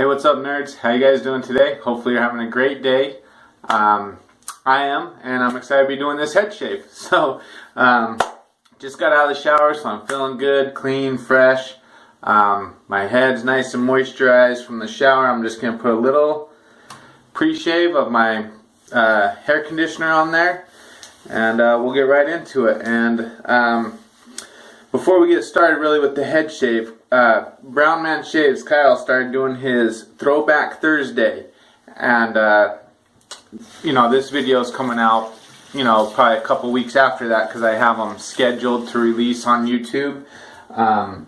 Hey, what's up, nerds? How you guys doing today? Hopefully you're having a great day. I am, and I'm excited to be doing this head shave. So, just got out of the shower, so I'm feeling good, clean, fresh. My head's nice and moisturized from the shower. I'm just going to put a little pre-shave of my hair conditioner on there, and we'll get right into it. And before we get started really with the head shave, Brown Man Shaves, Kyle, started doing his Throwback Thursday, and this video is coming out, probably a couple weeks after that, because I have them scheduled to release on YouTube. But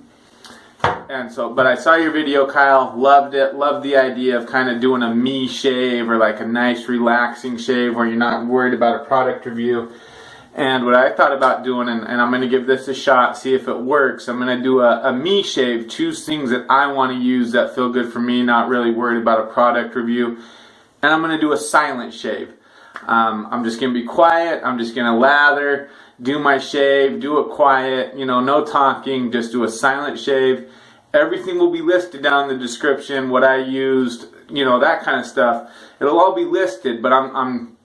I saw your video, Kyle, loved it, loved the idea of kind of doing a me shave, or like a nice relaxing shave where you're not worried about a product review. And what I thought about doing, and I'm going to give this a shot, see if it works, I'm going to do a me shave, choose things that I want to use that feel good for me, not really worried about a product review. And I'm going to do a silent shave. I'm just going to be quiet, I'm just going to lather, do my shave, do it quiet, no talking, just do a silent shave. Everything will be listed down in the description, what I used, that kind of stuff. It'll all be listed, but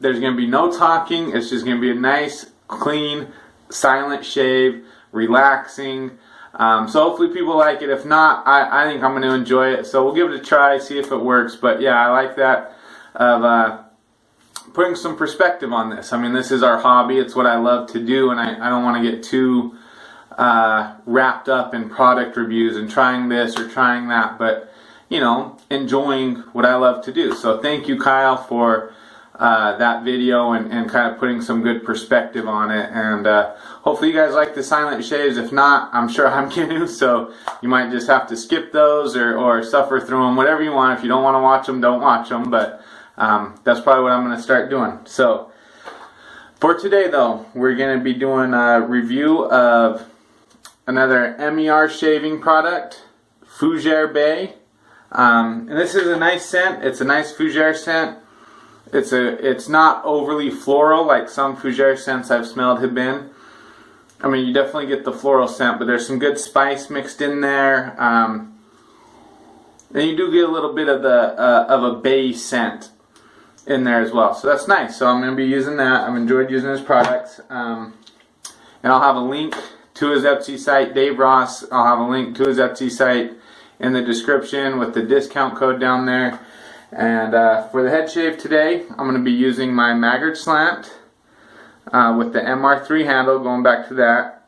there's going to be no talking. It's just going to be a nice, clean, silent shave, relaxing. So hopefully people like it. If not, I think I'm going to enjoy it. So we'll give it a try, see if it works. But yeah, I like that of putting some perspective on this. I mean, this is our hobby. It's what I love to do, and I don't want to get too wrapped up in product reviews and trying this or trying that, but enjoying what I love to do. So thank you, Kyle, for that video and kind of putting some good perspective on it. And hopefully you guys like the silent shaves. If not, I'm sure I'm going to, so you might just have to skip those or suffer through them, whatever you want. If you don't want to watch them, don't watch them, but that's probably what I'm going to start doing. So for today, though, we're going to be doing a review of another MERshaving product, Fougere Bay. And this is a nice scent. It's a nice Fougere scent. It's not overly floral like some Fougere scents I've smelled have been. I mean, you definitely get the floral scent, but there's some good spice mixed in there. And you do get a little bit of a bay scent in there as well. So that's nice. So I'm going to be using that. I've enjoyed using his products. And I'll have a link to his Etsy site, Dave Ross. I'll have a link to his Etsy site in the description with the discount code down there. And for the head shave today, I'm going to be using my Maggard Slant with the MR3 handle, going back to that.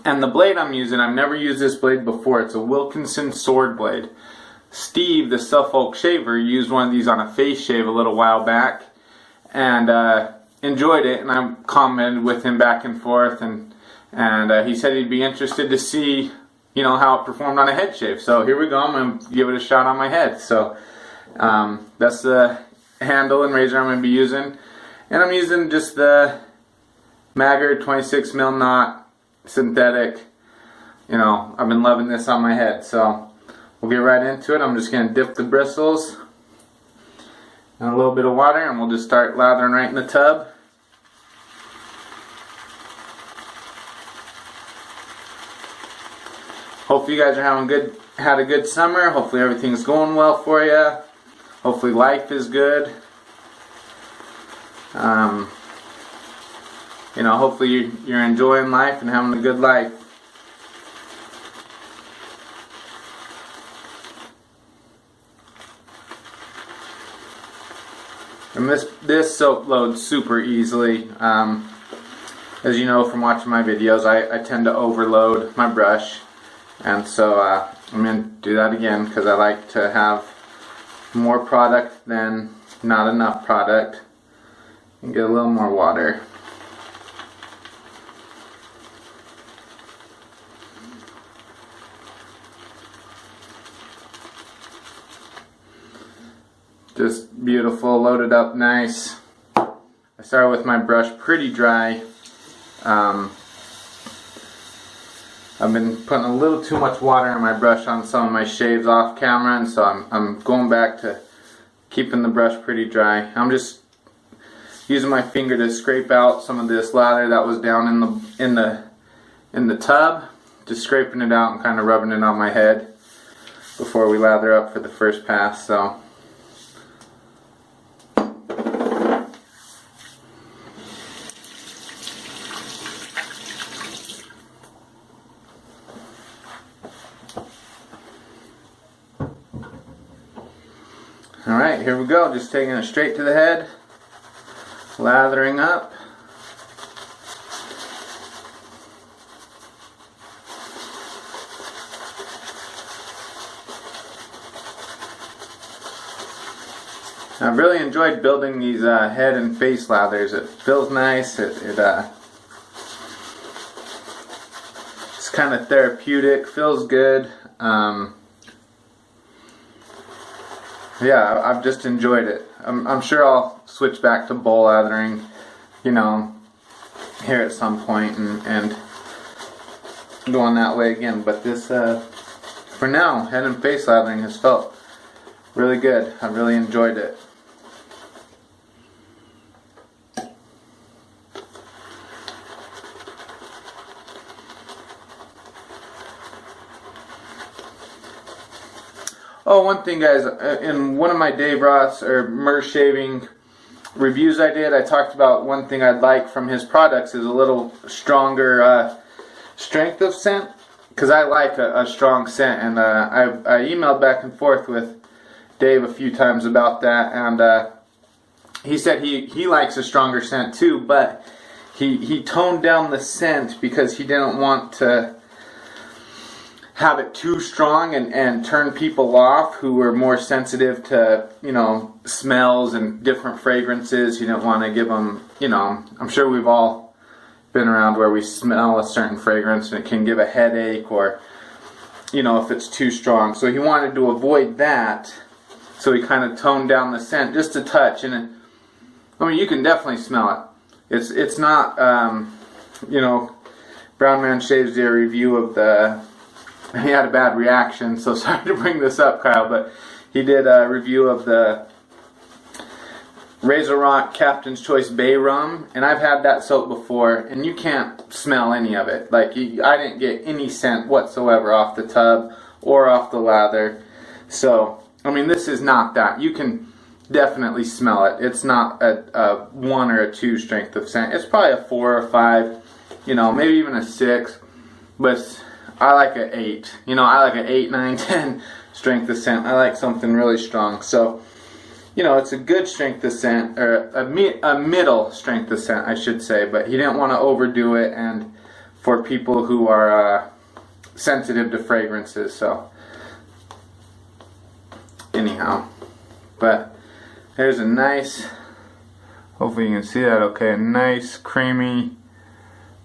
And the blade I'm using, I've never used this blade before. It's a Wilkinson sword blade. Steve, the Suffolk shaver, used one of these on a face shave a little while back and enjoyed it, and I commented with him back and forth, and he said he'd be interested to see how it performed on a head shave. So here we go. I'm going to give it a shot on my head. So that's the handle and razor I'm going to be using. And I'm using just the Maggard 26 mil knot synthetic. I've been loving this on my head. So we'll get right into it. I'm just going to dip the bristles in a little bit of water, and we'll just start lathering right in the tub. Hopefully you guys are had a good summer. Hopefully everything's going well for you. Hopefully life is good. Hopefully you're enjoying life and having a good life. And this soap loads super easily. As you know from watching my videos, I tend to overload my brush. And so I'm going to do that again because I like to have more product than not enough product, and get a little more water. Just beautiful, loaded up nice. I started with my brush pretty dry. I've been putting a little too much water in my brush on some of my shaves off camera, and so I'm going back to keeping the brush pretty dry. I'm just using my finger to scrape out some of this lather that was down in the tub, just scraping it out and kind of rubbing it on my head. before we lather up for the first pass. So alright, here we go, just taking it straight to the head, lathering up. I've really enjoyed building these head and face lathers. It feels nice, it's kind of therapeutic, feels good. Yeah, I've just enjoyed it. I'm sure I'll switch back to bowl lathering, you know, here at some point and go on that way again. But this, for now, head and face lathering has felt really good. I've really enjoyed it. Oh, one thing, guys, in one of my Dave Ross or MERshaving reviews I did, I talked about one thing I'd like from his products is a little stronger strength of scent, because I like a strong scent, and I emailed back and forth with Dave a few times about that, and he said he likes a stronger scent too, but he toned down the scent because he didn't want to have it too strong and turn people off who were more sensitive to, you know, smells and different fragrances. You don't want to give them, you know, I'm sure we've all been around where we smell a certain fragrance and it can give a headache, or, you know, if it's too strong. So he wanted to avoid that, so he kind of toned down the scent just a touch. And I mean, you can definitely smell it. It's not, you know, Brown Man Shaves did a review of the, he had a bad reaction, so sorry to bring this up, Kyle, but he did a review of the Razor Rock Captain's Choice Bay Rum, and I've had that soap before, and you can't smell any of it. Like, I didn't get any scent whatsoever off the tub or off the lather. So, I mean, this is not that. You can definitely smell it. It's not a 1 or a 2 strength of scent. It's probably a 4 or 5, you know, maybe even a 6, but I like an 8. You know, I like an 8, 9, 10 strength of scent. I like something really strong. So, you know, it's a good strength of scent, or a middle strength of scent, I should say. But he didn't want to overdo it, and for people who are sensitive to fragrances. So, anyhow, but there's a nice, hopefully you can see that okay, a nice creamy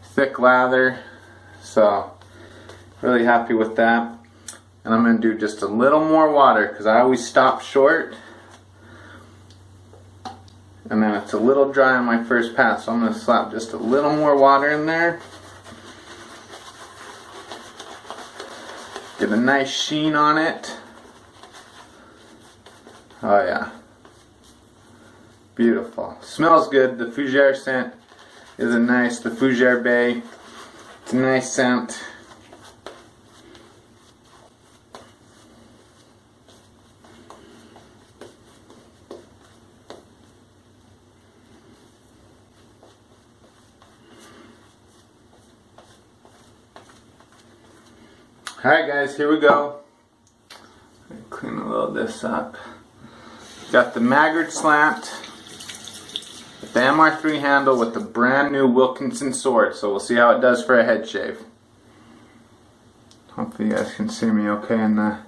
thick lather. So really happy with that. And I'm going to do just a little more water, because I always stop short and then it's a little dry on my first pass, so I'm going to slap just a little more water in there. Get a nice sheen on it. Oh yeah, beautiful. Smells good. The Fougere scent is a nice, the Fougere Bay, it's a nice scent. Alright guys, here we go. Clean a little of this up. Got the Maggard Slant with the MR3 handle with the brand new Wilkinson sword. So we'll see how it does for a head shave. Hopefully you guys can see me okay in the...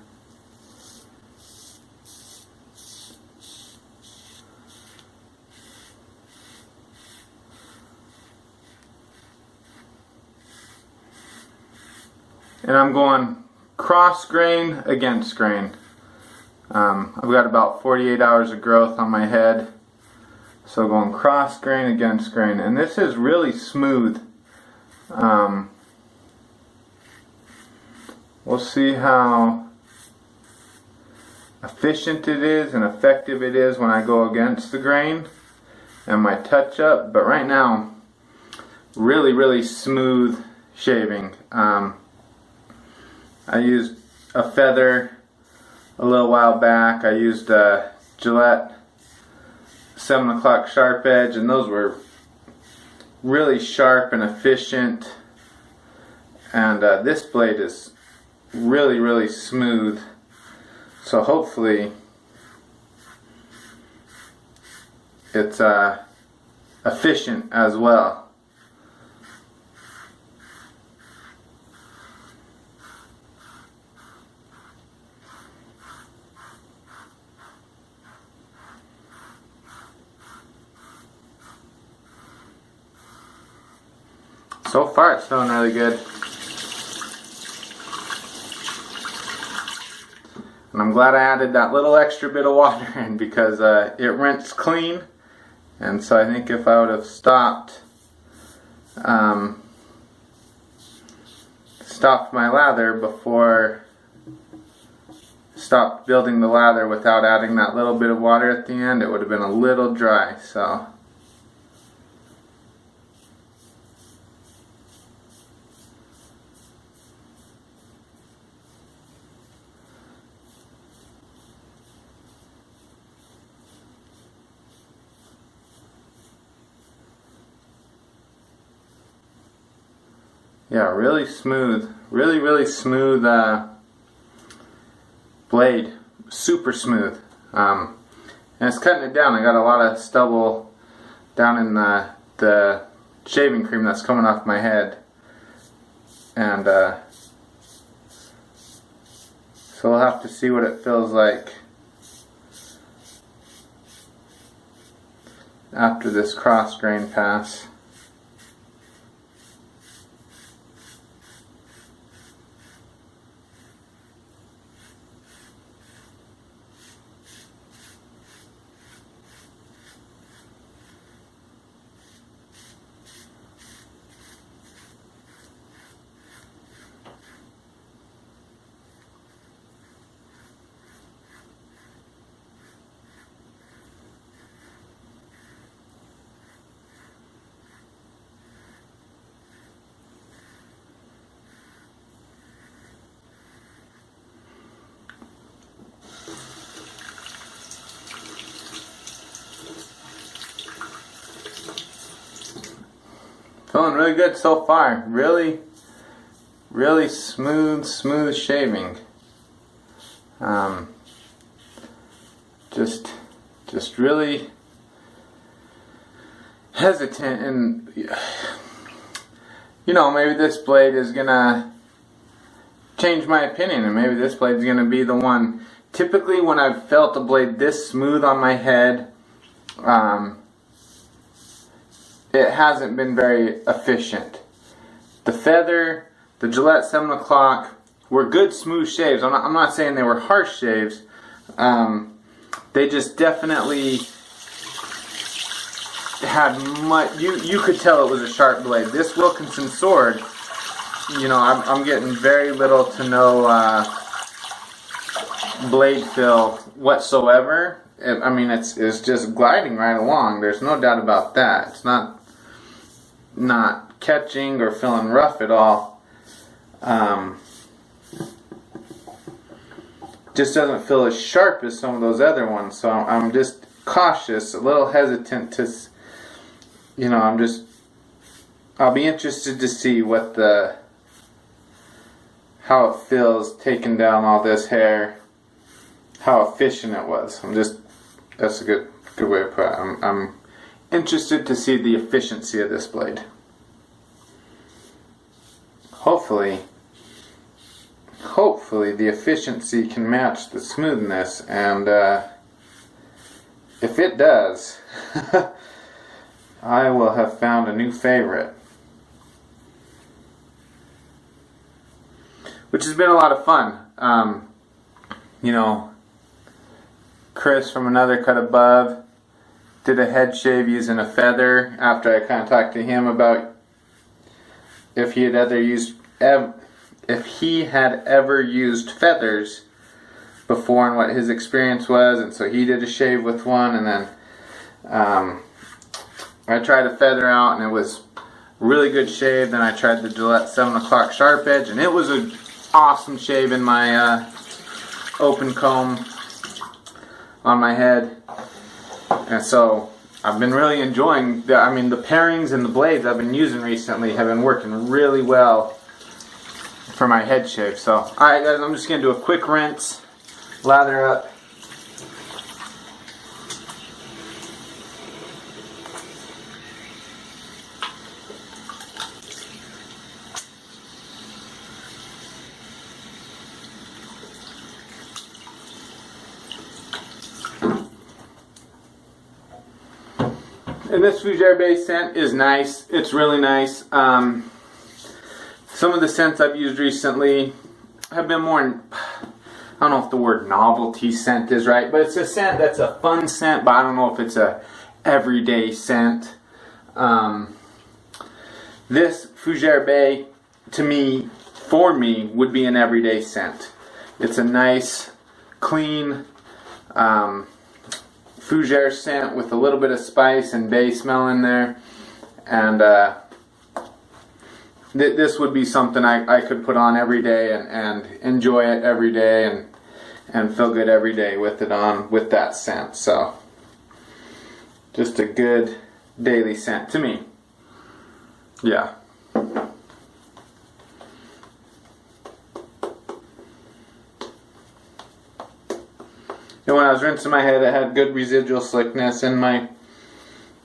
And I'm going cross grain against grain. I've got about 48 hours of growth on my head. So going cross grain against grain. And this is really smooth. We'll see how efficient it is and effective it is when I go against the grain and my touch up. But right now, really smooth shaving. I used a feather a little while back. I used a Gillette 7 o'clock sharp edge, and those were really sharp and efficient. And this blade is really smooth, so hopefully it's efficient as well. So far it's feeling really good. And I'm glad I added that little extra bit of water in, because it rinsed clean. And so I think if I would have stopped my lather stopped building the lather without adding that little bit of water at the end, it would have been a little dry. So yeah, really smooth, really smooth blade, super smooth. And it's cutting it down. I got a lot of stubble down in the shaving cream that's coming off my head, and so we'll have to see what it feels like after this cross grain pass. Feeling really good so far. Really smooth shaving. Just really hesitant, and you know, maybe this blade is gonna change my opinion, and maybe this blade is gonna be the one. Typically, when I've felt a blade this smooth on my head, it hasn't been very efficient. The Feather, the Gillette 7 o'clock were good smooth shaves. I'm not saying they were harsh shaves. They just definitely had much. You could tell it was a sharp blade. This Wilkinson sword, you know, I'm getting very little to no blade fill whatsoever. I mean, it's just gliding right along. There's no doubt about that. It's not catching or feeling rough at all. Just doesn't feel as sharp as some of those other ones. So I'm just cautious, a little hesitant to, you know, I'll be interested to see how it feels taking down all this hair, how efficient it was. That's a good way to put it. I'm interested to see the efficiency of this blade. Hopefully the efficiency can match the smoothness, and if it does, I will have found a new favorite. Which has been a lot of fun. You know, Chris from Another Cut Above did a head shave using a feather after I kind of talked to him about if he had ever used feathers before and what his experience was, and so he did a shave with one, and then I tried a feather out and it was really good shave. Then I tried the Gillette 7 o'clock sharp edge, and it was an awesome shave in my open comb on my head, and so I've been really enjoying the pairings and the blades I've been using recently have been working really well for my head shave. So alright guys, I'm just going to do a quick rinse, lather up. And this Fougere base scent is nice. It's really nice. Some of the scents I've used recently have been more, I don't know if the word novelty scent is right, but it's a scent that's a fun scent, but I don't know if it's a everyday scent. This Fougere Bay, for me, would be an everyday scent. It's a nice, clean, Fougere scent with a little bit of spice and bay smell in there, and this would be something I could put on every day and enjoy it every day and feel good every day with it on, with that scent. So just a good daily scent to me. Yeah. And when I was rinsing my head, it had good residual slickness, and my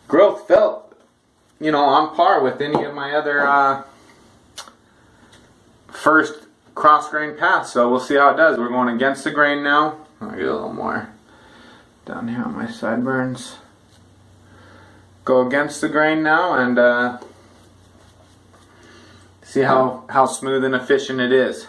growth felt, on par with any of my other first cross grain paths. So we'll see how it does. We're going against the grain now. I'll get a little more down here on my sideburns. Go against the grain now and see how smooth and efficient it is.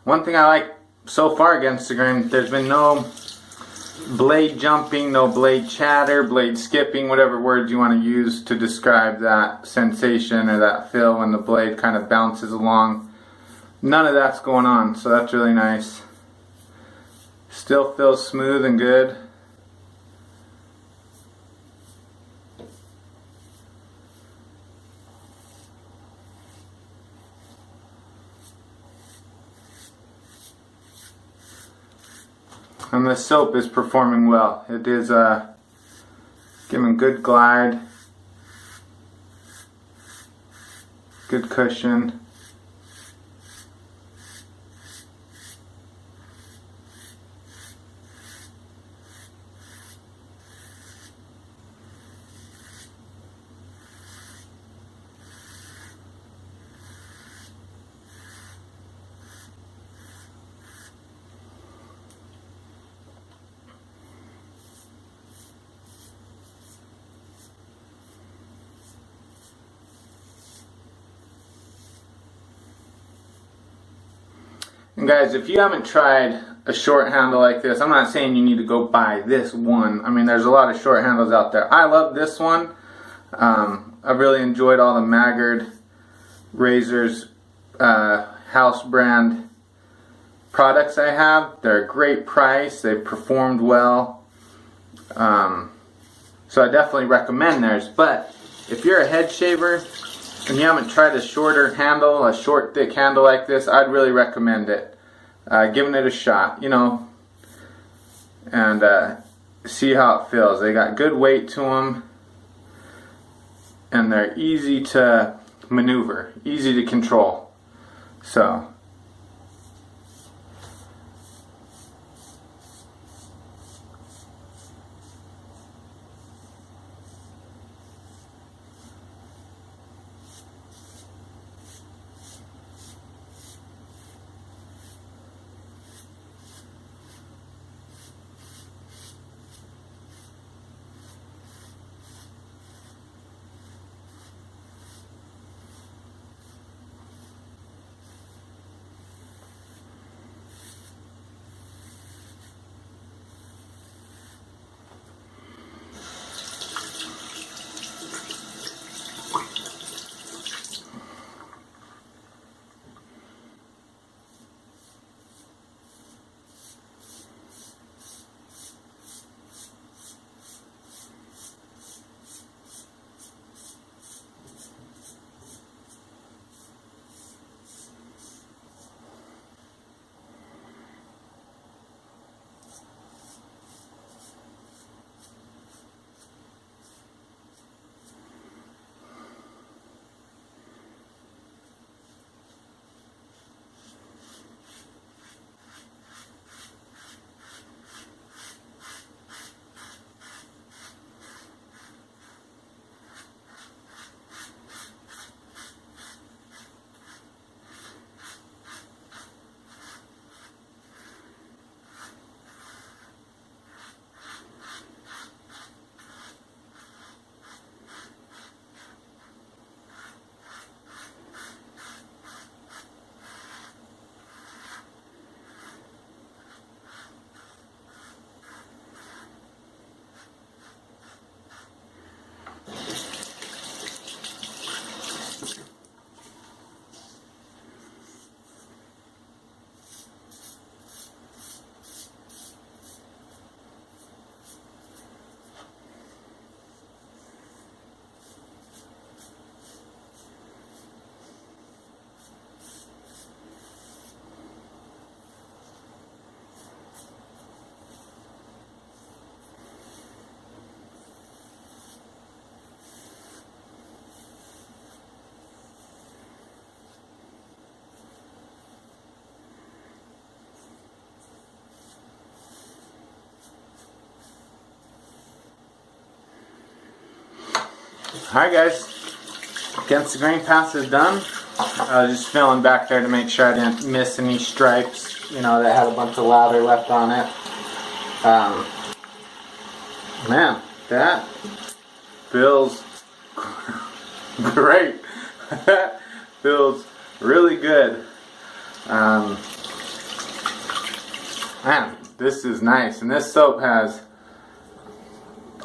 One thing I like so far against the grain, there's been no blade jumping, no blade chatter, blade skipping, whatever words you want to use to describe that sensation or that feel when the blade kind of bounces along. None of that's going on, so that's really nice. Still feels smooth and good. And the soap is performing well. It is giving good glide, good cushion. And guys, if you haven't tried a short handle like this, I'm not saying you need to go buy this one. I mean, there's a lot of short handles out there. I love this one. I've really enjoyed all the Maggard razors, house brand products I have. They're a great price. They've performed well. So I definitely recommend theirs. But if you're a head shaver and you haven't tried a shorter handle, a short thick handle like this, I'd really recommend it. Giving it a shot, you know, and see how it feels. They got good weight to them, and they're easy to maneuver, easy to control. So alright guys, against the grain pass is done. I was just feeling back there to make sure I didn't miss any stripes, you know, that had a bunch of lather left on it. Man, that feels great. That feels really good. Man, this is nice, and this soap has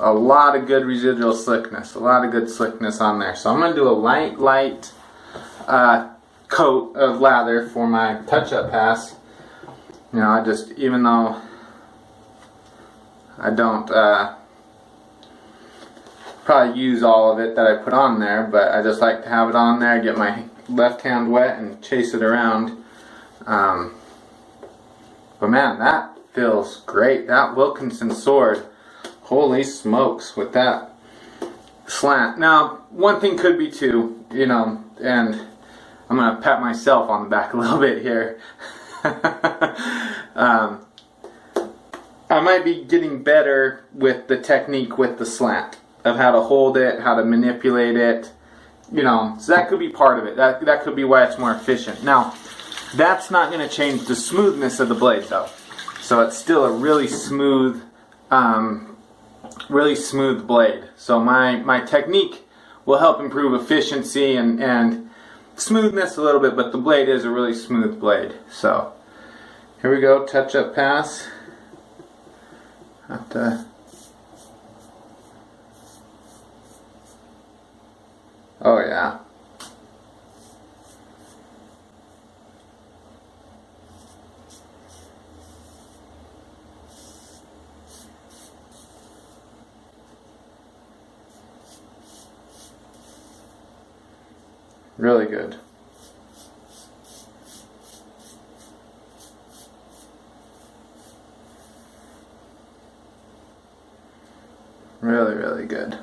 a lot of good residual slickness, a lot of good slickness on there. So I'm going to do a light coat of lather for my touch-up pass. You know, I just, even though I don't probably use all of it that I put on there, but I just like to have it on there, get my left hand wet and chase it around. But man, that feels great. That Wilkinson sword, holy smokes, with that slant. Now, one thing could be too, you know, and I'm going to pat myself on the back a little bit here. I might be getting better with the technique with the slant, of how to hold it, how to manipulate it, you know, so that could be part of it. That could be why it's more efficient. Now, that's not going to change the smoothness of the blade though. So it's still a really smooth blade. So my technique will help improve efficiency and smoothness a little bit, but the blade is a really smooth blade. So here we go, touch up pass. Oh yeah. Really good. Really, really good.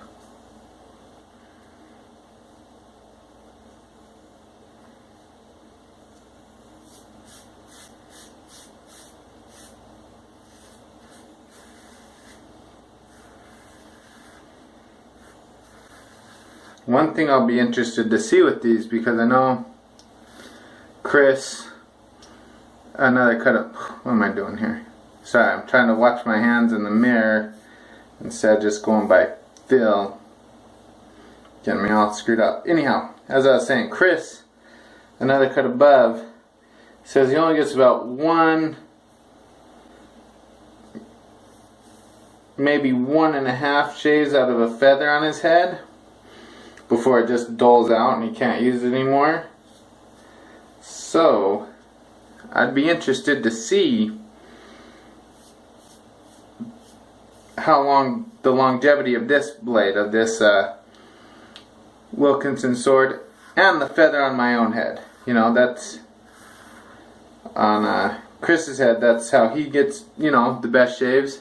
One thing I'll be interested to see with these, because I know Chris, another cut up. What am I doing here? Sorry, I'm trying to watch my hands in the mirror instead of just going by feel. Getting me all screwed up. Anyhow, as I was saying, Chris, another cut above, says he only gets about one, maybe 1.5 shaves out of a feather on his head before it just dulls out and he can't use it anymore. So I'd be interested to see how long the longevity of this blade, of this Wilkinson sword, and the feather on my own head. You know, that's on Chris's head, that's how he gets, you know, the best shaves.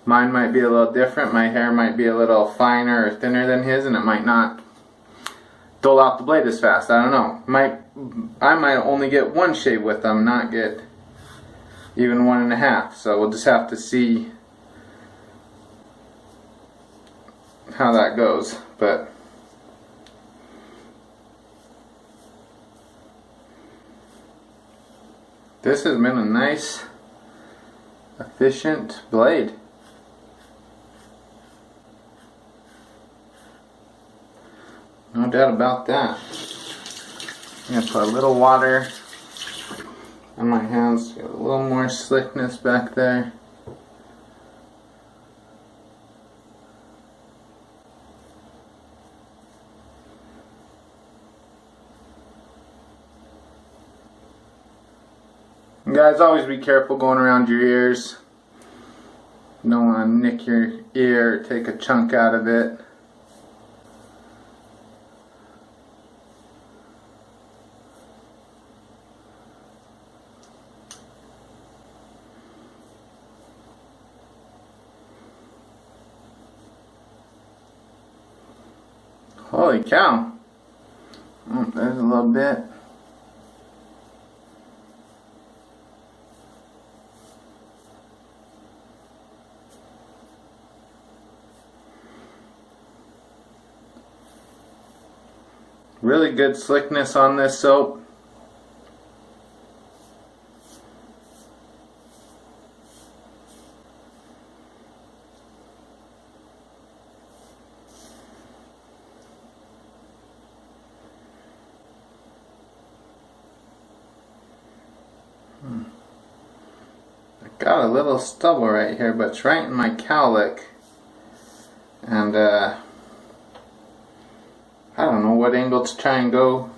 Mine might be a little different. My hair might be a little finer or thinner than his, and it might not dull out the blade as fast. I don't know. I might only get one shave with them, not get even 1.5. So we'll just have to see how that goes. But this has been a nice, efficient blade. No doubt about that. I'm going to put a little water on my hands to get a little more slickness back there. And guys, always be careful going around your ears. You don't want to nick your ear or take a chunk out of it. Holy cow. Oh, there's a little bit. Really good slickness on this soap. I got a little stubble right here, but it's right in my cowlick. And I don't know what angle to try and go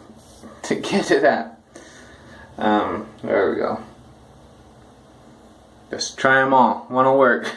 to get it at. There we go. Just try them all. One will work.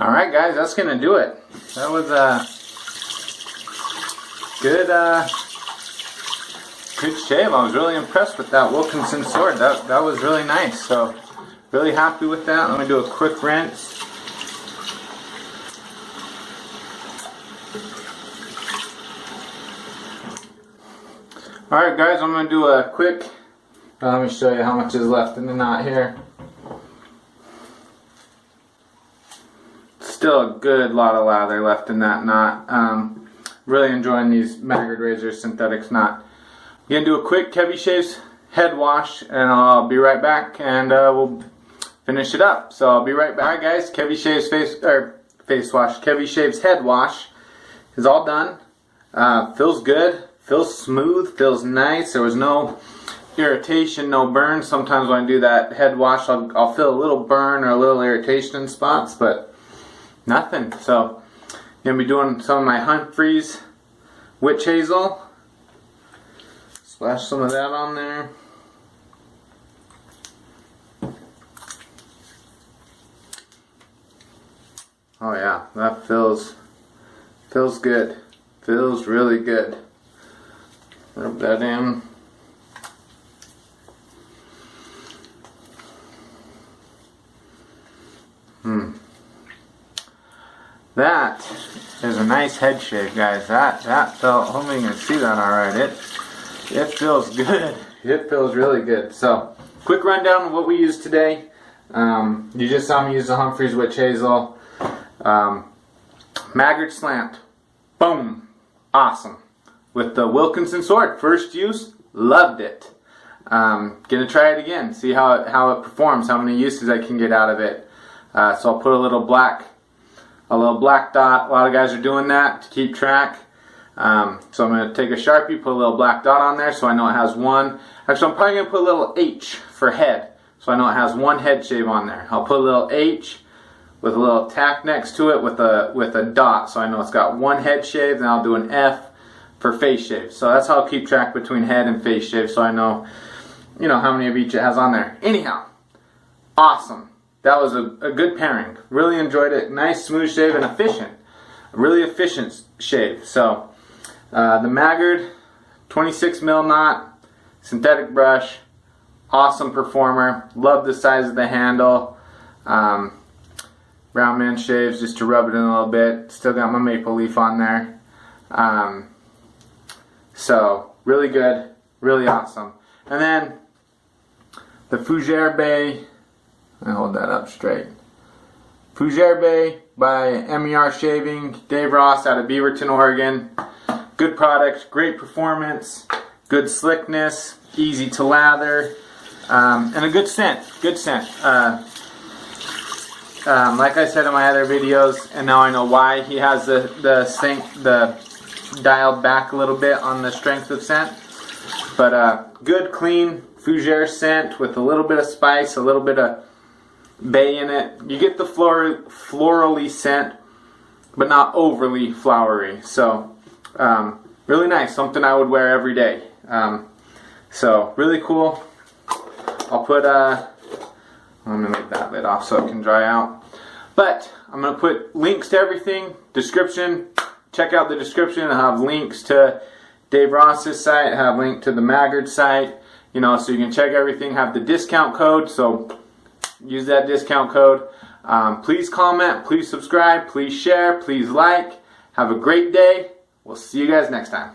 Alright guys, that's going to do it. That was a good shave. I was really impressed with that Wilkinson sword. That was really nice. So really happy with that. Let me do a quick rinse. Alright guys, I'm going to do a quick, let me show you how much is left in the knot here. Still a good lot of lather left in that knot. Really enjoying these Maggard Razors Synthetics knot. I'm going to do a quick Kevy Shaves head wash and I'll be right back and we'll finish it up. So I'll be right back. Alright guys, Kevy Shaves face wash, Kevy Shaves head wash is all done. Feels good. Feels smooth, feels nice. There was no irritation, no burn. Sometimes when I do that head wash, I'll feel a little burn or a little irritation in spots, but nothing. So I'm going to be doing some of my Humphreys Witch Hazel. Splash some of that on there. Oh yeah, that feels good. Feels really good. Rub that in. That is a nice head shave, guys. That felt, hopefully you can see that alright. It feels good. It feels really good. So, quick rundown of what we used today. You just saw me use the Humphreys Witch Hazel. Maggard Slant. Boom. Awesome. With the Wilkinson sword. First use, loved it. Gonna try it again, see how it performs, how many uses I can get out of it. So I'll put a little black dot. A lot of guys are doing that to keep track. So I'm gonna take a Sharpie, put a little black dot on there so I know it has one. Actually, I'm probably gonna put a little H for head, so I know it has one head shave on there. I'll put a little H with a little tack next to it with a dot, so I know it's got one head shave. Then I'll do an F for face shave. So that's how I'll keep track between head and face shave, so I know, how many of each it has on there. Anyhow, awesome. That was a good pairing. Really enjoyed it. Nice, smooth shave and efficient. A really efficient shave. So, the Maggard 26 mil knot, synthetic brush, awesome performer. Love the size of the handle. Brown Man shaves just to rub it in a little bit. Still got my maple leaf on there. So, really good, really awesome. And then, the Fougere Bay, let me hold that up straight. Fougere Bay by MERshaving, Dave Ross out of Beaverton, Oregon. Good product, great performance, good slickness, easy to lather, and a good scent, like I said in my other videos, and now I know why he has the dialed back a little bit on the strength of scent. But good, clean Fougere scent with a little bit of spice, a little bit of bay in it. You get the florally scent, but not overly flowery. So really nice, something I would wear every day. So really cool. I'll put I'm gonna make that lid off so it can dry out. But I'm gonna put links to everything, description. Check out the description. I have links to Dave Ross's site, I have a link to the Maggard site, so you can check everything, have the discount code, so use that discount code. Please comment, please subscribe, please share, please like. Have a great day. We'll see you guys next time.